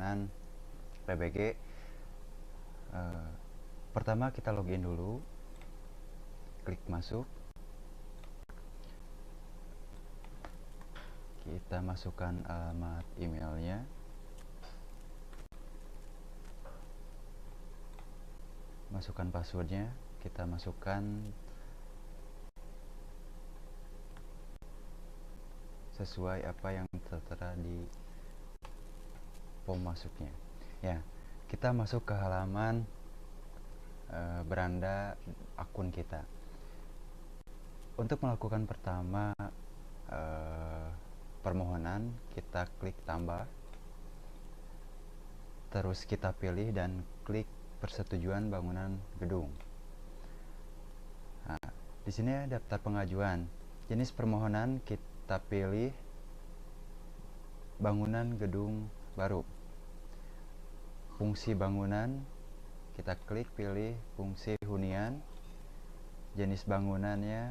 dengan PBG. Pertama kita login dulu, klik masuk, kita masukkan alamat emailnya, masukkan passwordnya, kita masukkan sesuai apa yang tertera di form masuknya. Ya, kita masuk ke halaman beranda akun kita. Untuk melakukan pertama permohonan, kita klik tambah, terus kita pilih dan klik persetujuan bangunan gedung. Nah, di sini ada daftar pengajuan. Jenis permohonan kita pilih bangunan gedung baru. Fungsi bangunan kita klik pilih fungsi hunian. Jenis bangunannya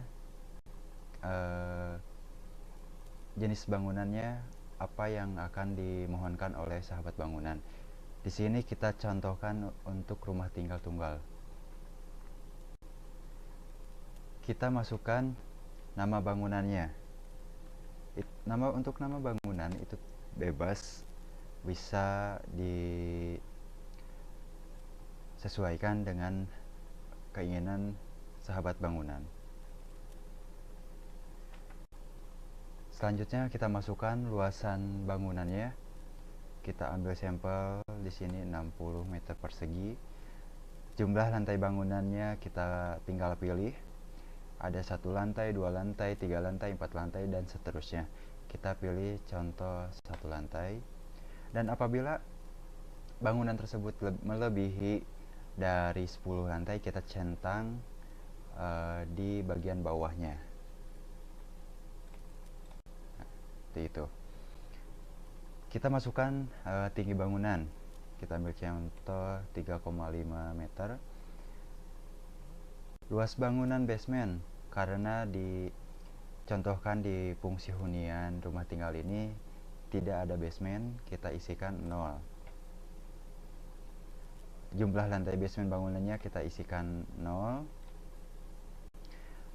apa yang akan dimohonkan oleh sahabat bangunan. Di sini kita contohkan untuk rumah tinggal tunggal. Kita masukkan nama bangunannya. Untuk nama bangunan itu bebas, bisa disesuaikan dengan keinginan sahabat bangunan. Selanjutnya kita masukkan luasan bangunannya. Kita ambil sampel di sini 60 meter persegi. Jumlah lantai bangunannya kita tinggal pilih. Ada 1 lantai, 2 lantai, 3 lantai, 4 lantai, dan seterusnya. Kita pilih contoh 1 lantai. Dan apabila bangunan tersebut melebihi dari 10 lantai, kita centang di bagian bawahnya. Seperti itu. Kita masukkan tinggi bangunan. Kita ambil contoh 3,5 meter. Luas bangunan basement, karena dicontohkan di fungsi hunian rumah tinggal ini tidak ada basement, kita isikan 0. Jumlah lantai basement bangunannya kita isikan 0.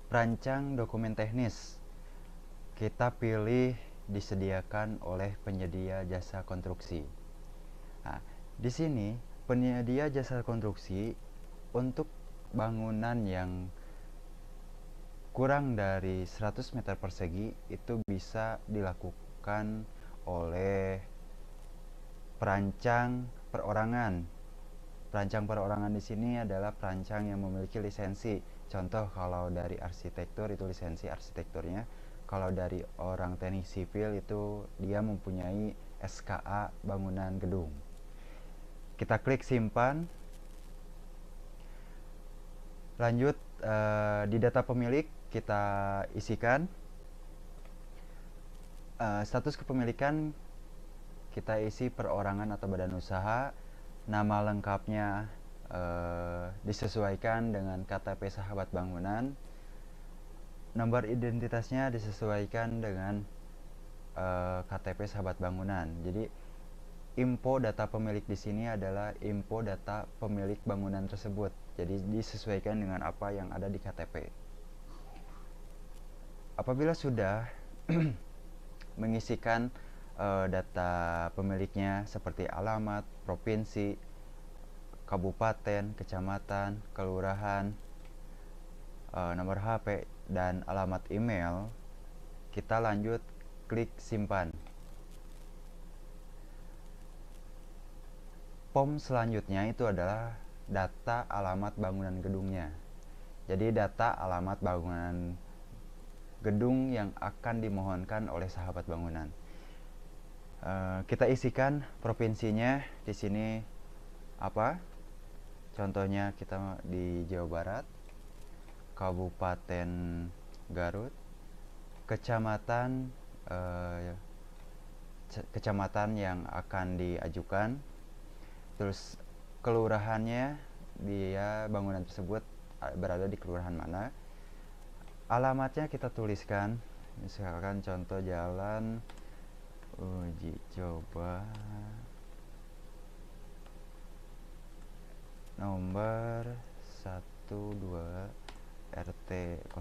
Perancang dokumen teknis kita pilih disediakan oleh penyedia jasa konstruksi. Nah, di sini penyedia jasa konstruksi untuk bangunan yang kurang dari 100 meter persegi itu bisa dilakukan oleh perancang perorangan. Perancang perorangan di sini adalah perancang yang memiliki lisensi. Contoh kalau dari arsitektur itu lisensi arsitekturnya. Kalau dari orang teknik sipil itu dia mempunyai SKA bangunan gedung. Kita klik simpan. Lanjut di data pemilik kita isikan status kepemilikan, kita isi perorangan atau badan usaha. Nama lengkapnya disesuaikan dengan KTP sahabat bangunan. Nomor identitasnya disesuaikan dengan KTP sahabat bangunan. Jadi info data pemilik di sini adalah info data pemilik bangunan tersebut. Jadi disesuaikan dengan apa yang ada di KTP. Apabila sudah mengisikan data pemiliknya seperti alamat, provinsi, kabupaten, kecamatan, kelurahan, nomor HP, dan alamat email, kita lanjut klik simpan. Form selanjutnya itu adalah data alamat bangunan gedungnya. Jadi data alamat bangunan gedung yang akan dimohonkan oleh sahabat bangunan. Kita isikan provinsinya di sini apa? Contohnya kita di Jawa Barat, Kabupaten Garut, kecamatan yang akan diajukan, terus kelurahannya, dia bangunan tersebut berada di kelurahan mana, alamatnya kita tuliskan, misalkan contoh Jalan Uji Coba nomor 12 RT 01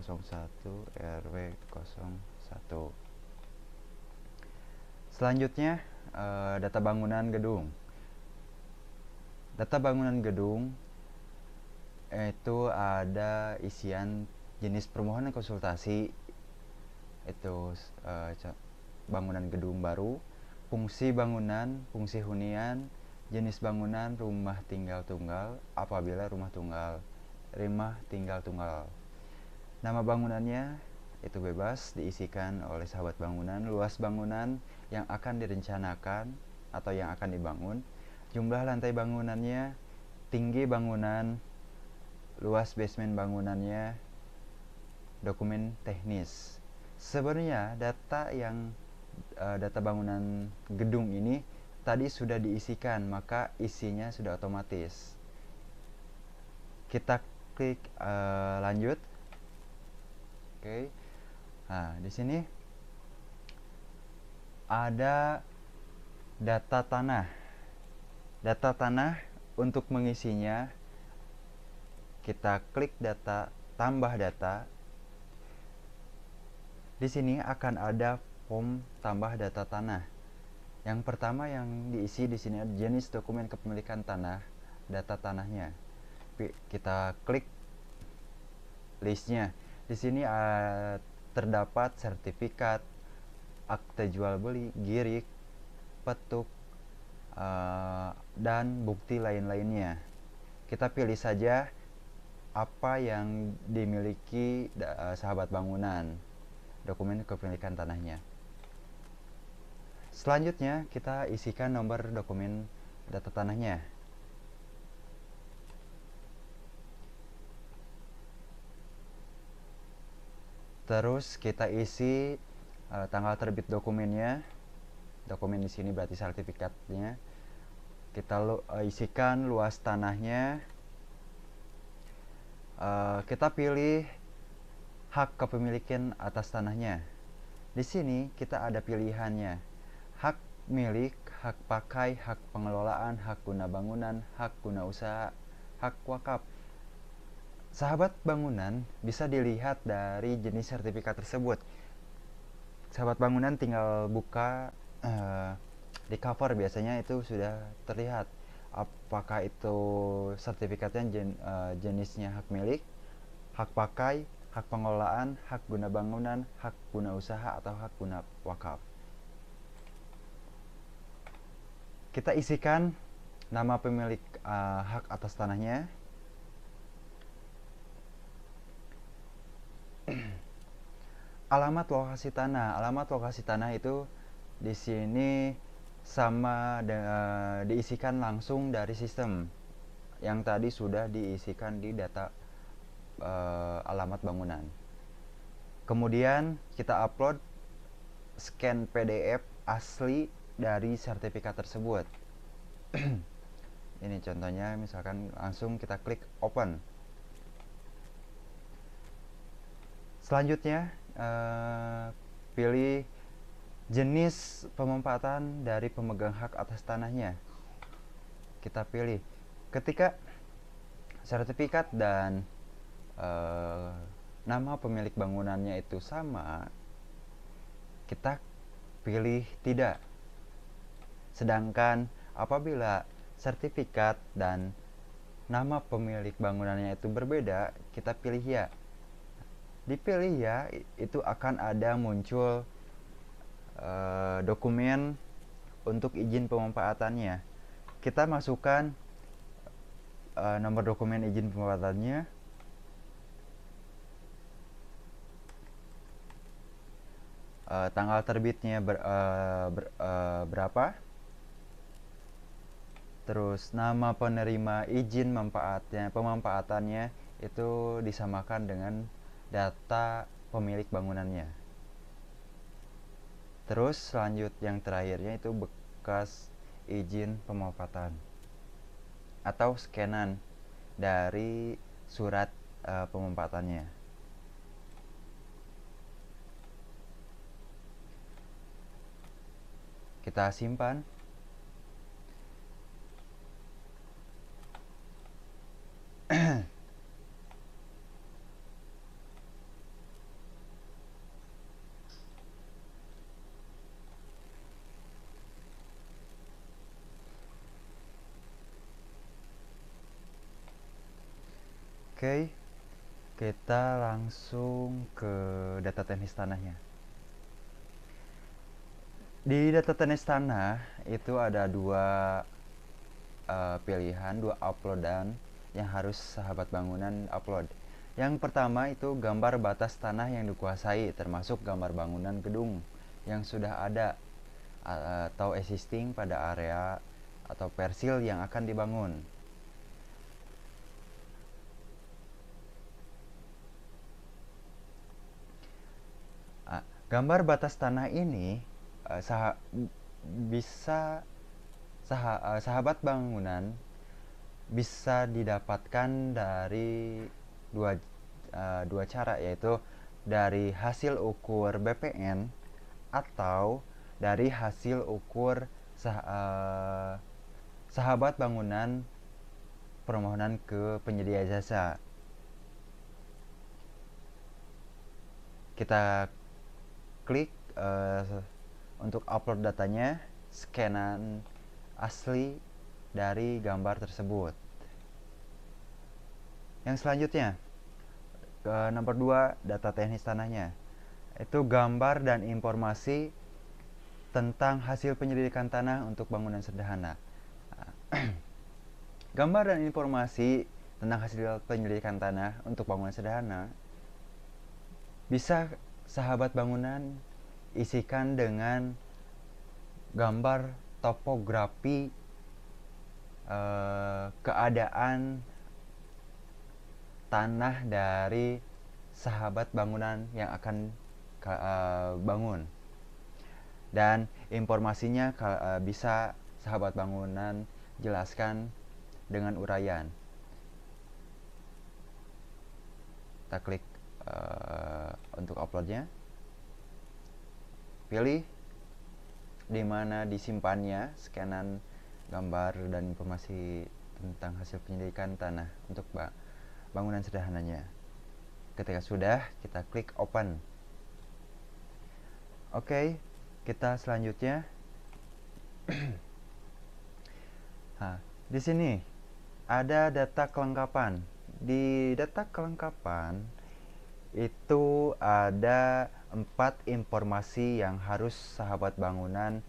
RW 01. Selanjutnya data bangunan gedung. Data bangunan gedung itu ada isian jenis permohonan konsultasi, itu bangunan gedung baru, fungsi bangunan, fungsi hunian, jenis bangunan rumah tinggal tunggal apabila rumah tinggal tunggal. Nama bangunannya itu bebas diisikan oleh sahabat bangunan, luas bangunan yang akan direncanakan atau yang akan dibangun, jumlah lantai bangunannya, tinggi bangunan, luas basement bangunannya, dokumen teknis. Sebenarnya data bangunan gedung ini tadi sudah diisikan, maka isinya sudah otomatis. Kita klik lanjut. Oke. Nah, di sini ada data tanah. Data tanah, untuk mengisinya kita klik data, tambah data. Di sini akan ada form tambah data tanah. Yang pertama yang diisi di sini ada jenis dokumen kepemilikan tanah, data tanahnya. Kita klik listnya. Di sini terdapat sertifikat, akte jual beli, girik, petuk, dan bukti lain-lainnya. Kita pilih saja apa yang dimiliki sahabat bangunan, dokumen kepemilikan tanahnya. Selanjutnya kita isikan nomor dokumen data tanahnya. Terus kita isi tanggal terbit dokumennya. Dokumen di sini berarti sertifikatnya. Kita isikan luas tanahnya. Kita pilih hak kepemilikan atas tanahnya. Di sini kita ada pilihannya: hak milik, hak pakai, hak pengelolaan, hak guna bangunan, hak guna usaha, hak wakaf. Sahabat bangunan bisa dilihat dari jenis sertifikat tersebut. Sahabat bangunan tinggal buka di cover, biasanya itu sudah terlihat apakah itu sertifikatnya jenisnya hak milik, hak pakai, hak pengelolaan, hak guna bangunan, hak guna usaha, atau hak guna wakaf. Kita isikan nama pemilik hak atas tanahnya. Alamat lokasi tanah. Alamat lokasi tanah itu di sini sama diisikan langsung dari sistem. Yang tadi sudah diisikan di data alamat bangunan. Kemudian kita upload scan PDF asli dari sertifikat tersebut. Ini contohnya, misalkan langsung kita klik open. Selanjutnya pilih jenis pemanfaatan dari pemegang hak atas tanahnya. Kita pilih. Ketika sertifikat dan nama pemilik bangunannya itu sama, kita pilih tidak. Sedangkan apabila sertifikat dan nama pemilik bangunannya itu berbeda, kita pilih ya. Dipilih ya, itu akan ada muncul dokumen untuk izin pemanfaatannya. Kita masukkan nomor dokumen izin pemanfaatannya, tanggal terbitnya berapa, terus nama penerima izin pemanfaatannya itu disamakan dengan data pemilik bangunannya. Terus selanjut yang terakhirnya itu bekas izin pemanfaatan atau scanan dari surat pemanfaatannya. Kita simpan. Oke, kita langsung ke data teknis tanahnya. Di data teknis tanah itu ada dua pilihan, dua uploadan yang harus sahabat bangunan upload. Yang pertama itu gambar batas tanah yang dikuasai, termasuk gambar bangunan gedung yang sudah ada atau existing pada area atau persil yang akan dibangun. Gambar batas tanah ini sahabat bangunan bisa didapatkan dari dua cara, yaitu dari hasil ukur BPN atau dari hasil ukur sahabat bangunan permohonan ke penyedia jasa. Kita klik untuk upload datanya, scanan asli dari gambar tersebut. Yang selanjutnya, nomor 2, data teknis tanahnya. Itu gambar dan informasi tentang hasil penyelidikan tanah untuk bangunan sederhana. Gambar dan informasi tentang hasil penyelidikan tanah untuk bangunan sederhana bisa sahabat bangunan isikan dengan gambar topografi keadaan tanah dari sahabat bangunan yang akan bangun, dan informasinya bisa sahabat bangunan jelaskan dengan uraian. Kita klik untuk uploadnya, pilih di mana disimpannya scanan gambar dan informasi tentang hasil penyelidikan tanah untuk bangunan sederhananya. Ketika sudah, kita klik open. Oke, kita selanjutnya. Di sini ada data kelengkapan. Di data kelengkapan itu ada 4 informasi yang harus sahabat bangunan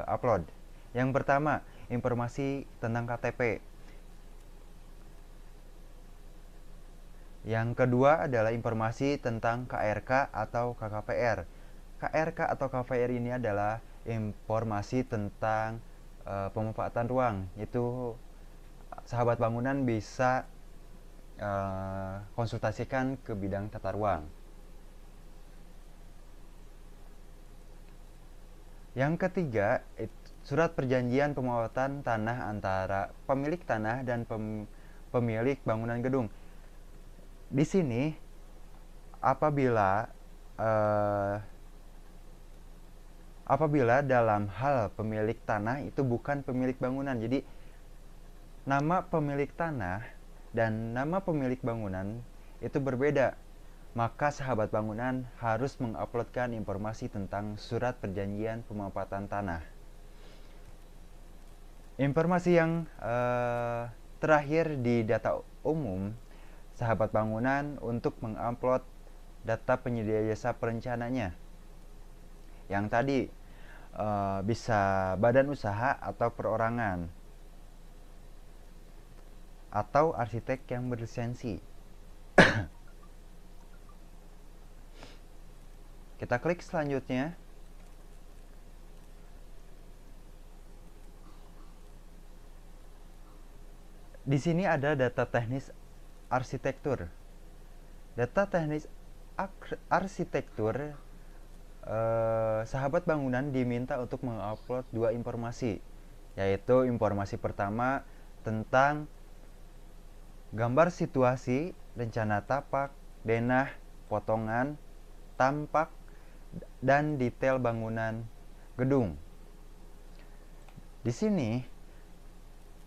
upload. Yang pertama, informasi tentang KTP. Yang kedua adalah informasi tentang KRK atau KKPR. KRK atau KKPR ini adalah informasi tentang pemanfaatan ruang. Itu sahabat bangunan bisa konsultasikan ke bidang tata ruang. Yang ketiga, surat perjanjian pemanfaatan tanah antara pemilik tanah dan pemilik bangunan gedung. Di sini apabila dalam hal pemilik tanah itu bukan pemilik bangunan, jadi nama pemilik tanah dan nama pemilik bangunan itu berbeda, maka sahabat bangunan harus menguploadkan informasi tentang surat perjanjian pemanfaatan tanah. Informasi yang terakhir di data umum, sahabat bangunan untuk mengupload data penyedia jasa perencananya. Yang tadi bisa badan usaha atau perorangan, atau arsitek yang berlisensi. Kita klik selanjutnya. Di sini ada data teknis arsitektur. Data teknis arsitektur, sahabat bangunan diminta untuk mengupload 2 informasi, yaitu informasi pertama tentang gambar situasi, rencana tapak, denah, potongan, tampak, dan detail bangunan gedung. Di sini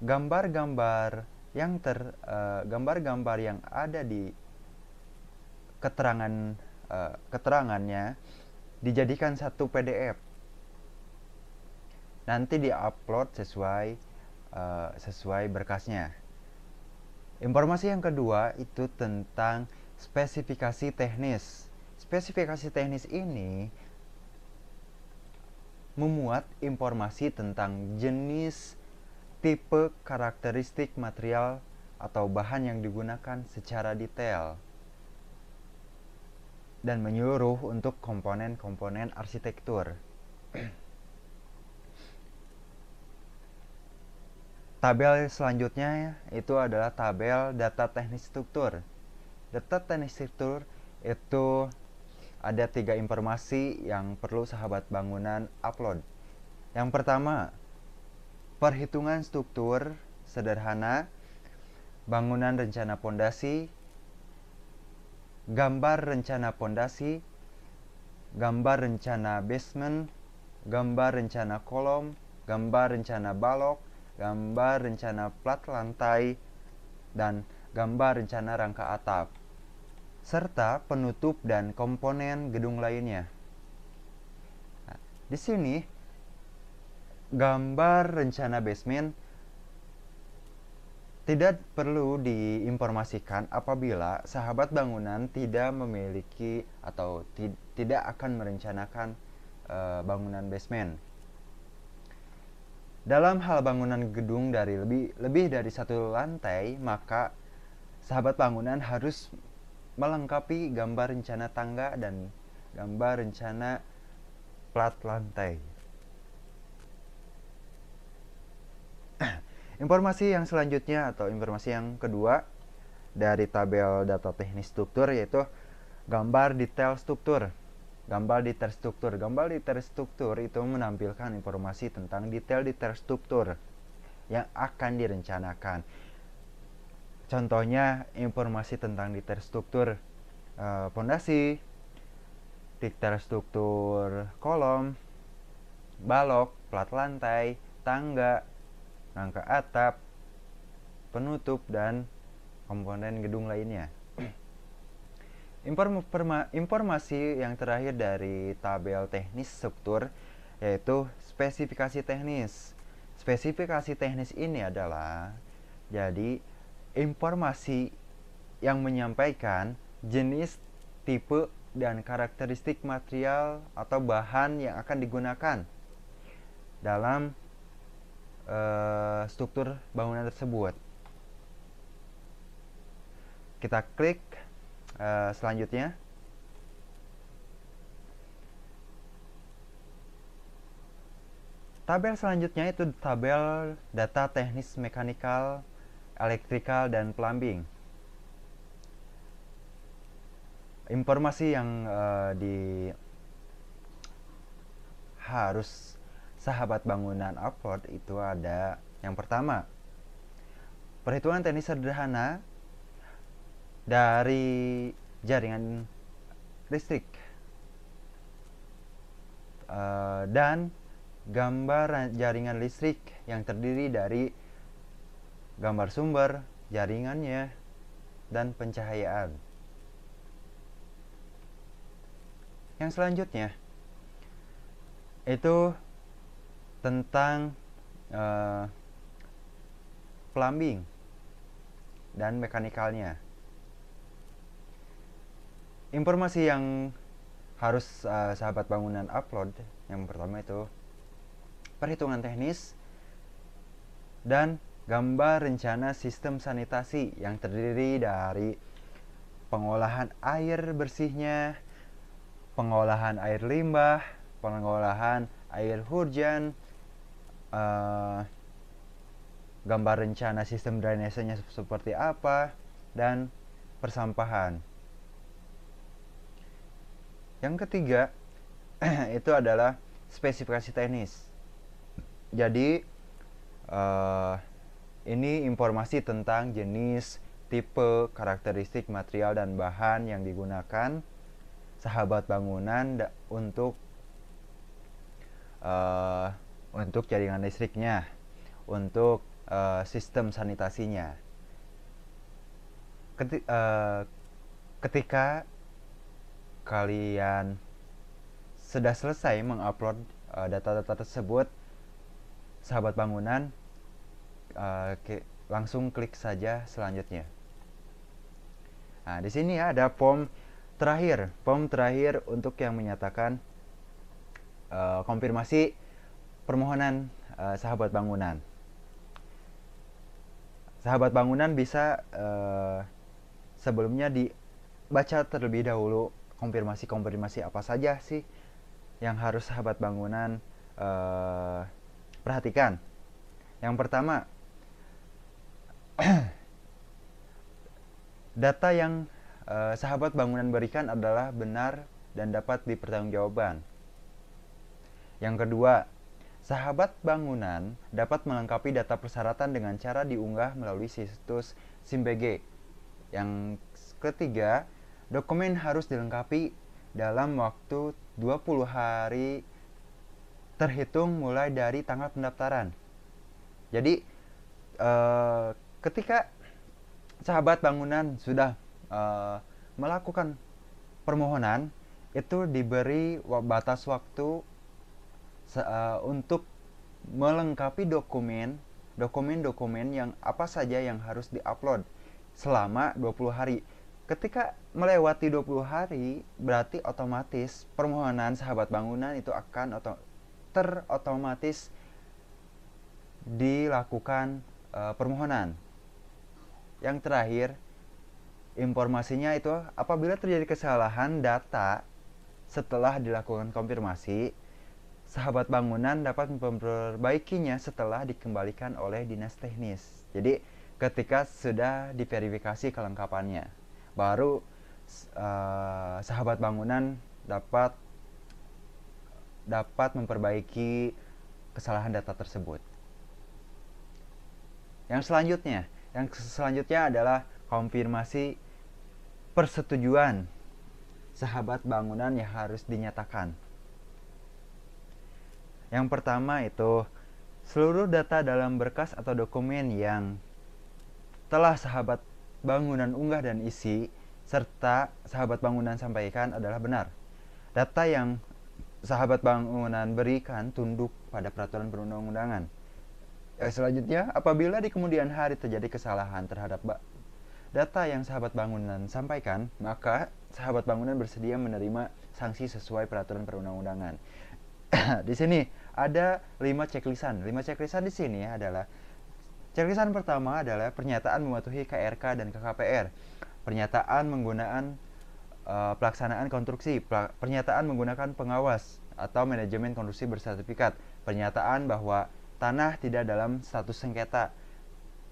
gambar-gambar gambar-gambar yang ada di keterangannya dijadikan satu PDF, nanti diupload sesuai berkasnya. Informasi yang kedua itu tentang spesifikasi teknis. Spesifikasi teknis ini memuat informasi tentang jenis, tipe, karakteristik material atau bahan yang digunakan secara detail dan menyeluruh untuk komponen-komponen arsitektur. Tabel selanjutnya itu adalah tabel data teknis struktur. Data teknis struktur itu ada 3 informasi yang perlu sahabat bangunan upload. Yang pertama, perhitungan struktur sederhana, bangunan rencana pondasi, gambar rencana pondasi, gambar rencana basement, gambar rencana kolom, gambar rencana balok, gambar rencana plat lantai, dan gambar rencana rangka atap, serta penutup dan komponen gedung lainnya. Nah, di sini gambar rencana basement tidak perlu diinformasikan apabila sahabat bangunan tidak memiliki atau tidak akan merencanakan bangunan basement. Dalam hal bangunan gedung dari lebih dari satu lantai, maka sahabat bangunan harus melengkapi gambar rencana tangga dan gambar rencana plat lantai. Informasi yang selanjutnya atau informasi yang kedua dari tabel data teknis struktur yaitu gambar detail struktur. Gambar detail struktur. Gambar detail struktur itu menampilkan informasi tentang detail-detail struktur yang akan direncanakan. Contohnya informasi tentang detail struktur pondasi, detail struktur kolom, balok, plat lantai, tangga, rangka atap, penutup, dan komponen gedung lainnya. Informasi yang terakhir dari tabel teknis struktur yaitu spesifikasi teknis. Spesifikasi teknis ini adalah jadi informasi yang menyampaikan jenis, tipe, dan karakteristik material atau bahan yang akan digunakan dalam struktur bangunan tersebut. Kita klik selanjutnya. Tabel selanjutnya itu tabel data teknis mekanikal, elektrikal, dan plumbing. Informasi yang harus sahabat bangunan upload itu ada yang pertama, perhitungan teknis sederhana dari jaringan listrik dan gambar jaringan listrik yang terdiri dari gambar sumber, jaringannya, dan pencahayaan. Yang selanjutnya itu tentang plumbing dan mekanikalnya. Informasi yang harus sahabat bangunan upload yang pertama itu perhitungan teknis dan gambar rencana sistem sanitasi yang terdiri dari pengolahan air bersihnya, pengolahan air limbah, pengolahan air hujan, gambar rencana sistem drainasenya seperti apa, dan persampahan. Yang ketiga itu adalah spesifikasi teknis. Jadi ini informasi tentang jenis, tipe, karakteristik material dan bahan yang digunakan sahabat bangunan untuk jaringan listriknya, untuk sistem sanitasinya. Ketika kalian sudah selesai mengupload data-data tersebut, sahabat bangunan langsung klik saja selanjutnya. Nah, di sini ada form terakhir untuk yang menyatakan konfirmasi permohonan sahabat bangunan. Sahabat bangunan bisa sebelumnya dibaca terlebih dahulu konfirmasi apa saja sih yang harus sahabat bangunan perhatikan. Yang pertama, data yang sahabat bangunan berikan adalah benar dan dapat dipertanggungjawabkan. Yang kedua, sahabat bangunan dapat melengkapi data persyaratan dengan cara diunggah melalui situs SIMBG. Yang ketiga, dokumen harus dilengkapi dalam waktu 20 hari terhitung mulai dari tanggal pendaftaran. Jadi, ketika sahabat bangunan sudah melakukan permohonan, itu diberi batas waktu untuk melengkapi dokumen yang apa saja yang harus diupload selama 20 hari. Ketika melewati 20 hari, berarti otomatis permohonan sahabat bangunan itu akan terotomatis dilakukan permohonan. Yang terakhir, informasinya itu apabila terjadi kesalahan data setelah dilakukan konfirmasi, sahabat bangunan dapat memperbaikinya setelah dikembalikan oleh dinas teknis. Jadi ketika sudah diverifikasi kelengkapannya, baru sahabat bangunan dapat memperbaiki kesalahan data tersebut. Yang selanjutnya adalah konfirmasi persetujuan sahabat bangunan yang harus dinyatakan. Yang pertama itu seluruh data dalam berkas atau dokumen yang telah sahabat bangunan unggah dan isi serta sahabat bangunan sampaikan adalah benar. Data yang sahabat bangunan berikan tunduk pada peraturan perundang-undangan. Selanjutnya, apabila di kemudian hari terjadi kesalahan terhadap data yang sahabat bangunan sampaikan, maka sahabat bangunan bersedia menerima sanksi sesuai peraturan perundang-undangan. Di sini ada 5 checklistan. 5 checklistan di sini adalah checklistan pertama adalah pernyataan mematuhi KRK dan KKPR. Pernyataan menggunakan pelaksanaan konstruksi, pernyataan menggunakan pengawas atau manajemen konstruksi bersertifikat, pernyataan bahwa tanah tidak dalam status sengketa.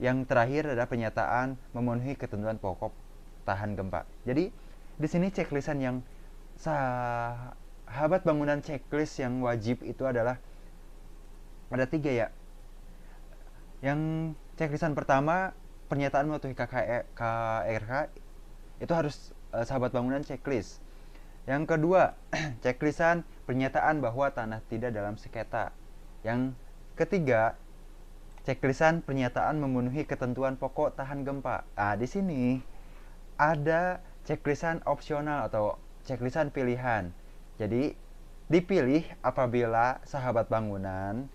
Yang terakhir adalah pernyataan memenuhi ketentuan pokok tahan gempa. Jadi di sini checklistan yang sahabat bangunan checklist yang wajib itu adalah ada 3 ya. Yang checklistan pertama pernyataan mematuhi KRK itu harus sahabat bangunan checklist. Yang kedua checklistan pernyataan bahwa tanah tidak dalam sengketa. Yang ketiga checklistan pernyataan memenuhi ketentuan pokok tahan gempa. Di sini ada checklistan opsional atau checklistan pilihan. Jadi dipilih apabila sahabat bangunan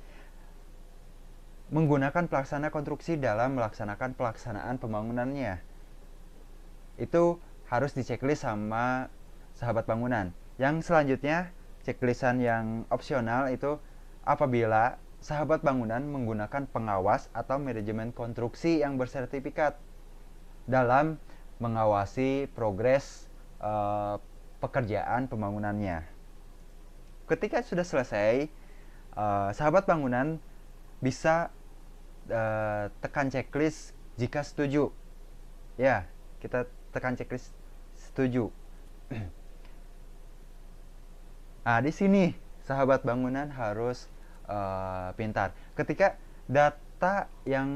menggunakan pelaksana konstruksi dalam melaksanakan pelaksanaan pembangunannya. Itu harus diceklis sama sahabat bangunan. Yang selanjutnya checklistan yang opsional itu apabila sahabat bangunan menggunakan pengawas atau manajemen konstruksi yang bersertifikat dalam mengawasi progres pekerjaan pembangunannya. Ketika sudah selesai, sahabat bangunan bisa tekan checklist jika setuju. Ya, kita tekan checklist setuju. Di sini sahabat bangunan harus pintar. Ketika data yang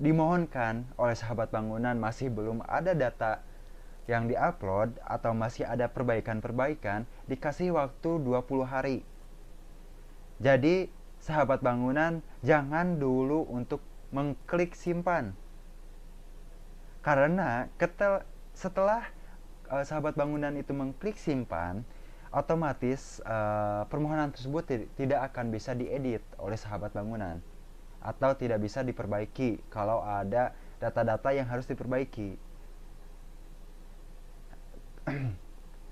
dimohonkan oleh sahabat bangunan masih belum ada data yang diupload atau masih ada perbaikan-perbaikan, dikasih waktu 20 hari. Jadi sahabat bangunan jangan dulu untuk mengklik simpan. Karena setelah sahabat bangunan itu mengklik simpan, otomatis permohonan tersebut tidak akan bisa diedit oleh sahabat bangunan atau tidak bisa diperbaiki kalau ada data-data yang harus diperbaiki.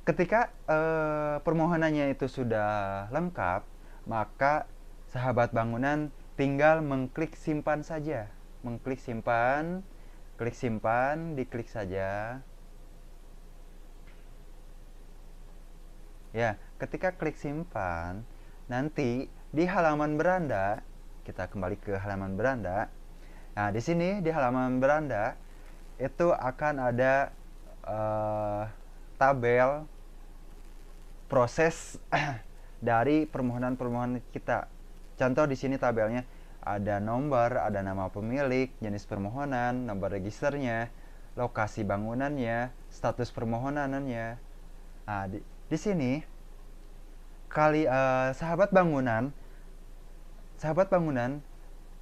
Ketika permohonannya itu sudah lengkap, maka sahabat bangunan tinggal mengklik simpan saja. Mengklik simpan, klik simpan, diklik saja. Ya, ketika klik simpan, nanti di halaman beranda, kita kembali ke halaman beranda. Nah, di sini di halaman beranda itu akan ada tabel proses dari permohonan-permohonan kita. Contoh di sini tabelnya ada nomor, ada nama pemilik, jenis permohonan, nomor registernya, lokasi bangunannya, status permohonannya. Nah, di sini sahabat bangunan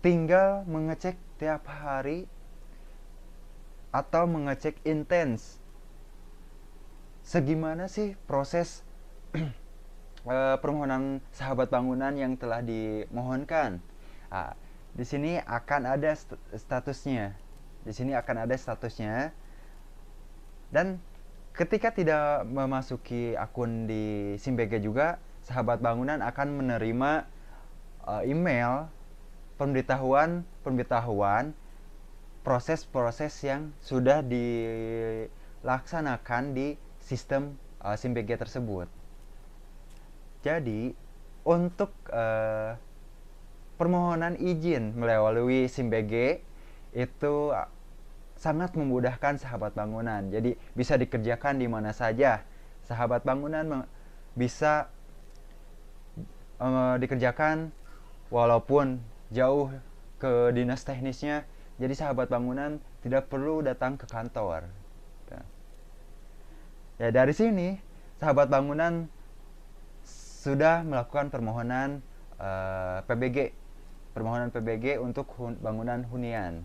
tinggal mengecek tiap hari atau mengecek intens segimana sih proses permohonan sahabat bangunan yang telah dimohonkan. Nah, di sini akan ada statusnya. Di sini akan ada statusnya. Dan ketika tidak memasuki akun di SimBG juga, sahabat bangunan akan menerima email pemberitahuan proses-proses yang sudah dilaksanakan di sistem SimBG tersebut. Jadi untuk permohonan izin melalui SimBG itu sangat memudahkan sahabat bangunan. Jadi bisa dikerjakan di mana saja. Sahabat bangunan bisa dikerjakan walaupun jauh ke dinas teknisnya. Jadi sahabat bangunan tidak perlu datang ke kantor. Ya, dari sini sahabat bangunan sudah melakukan permohonan PBG untuk bangunan hunian.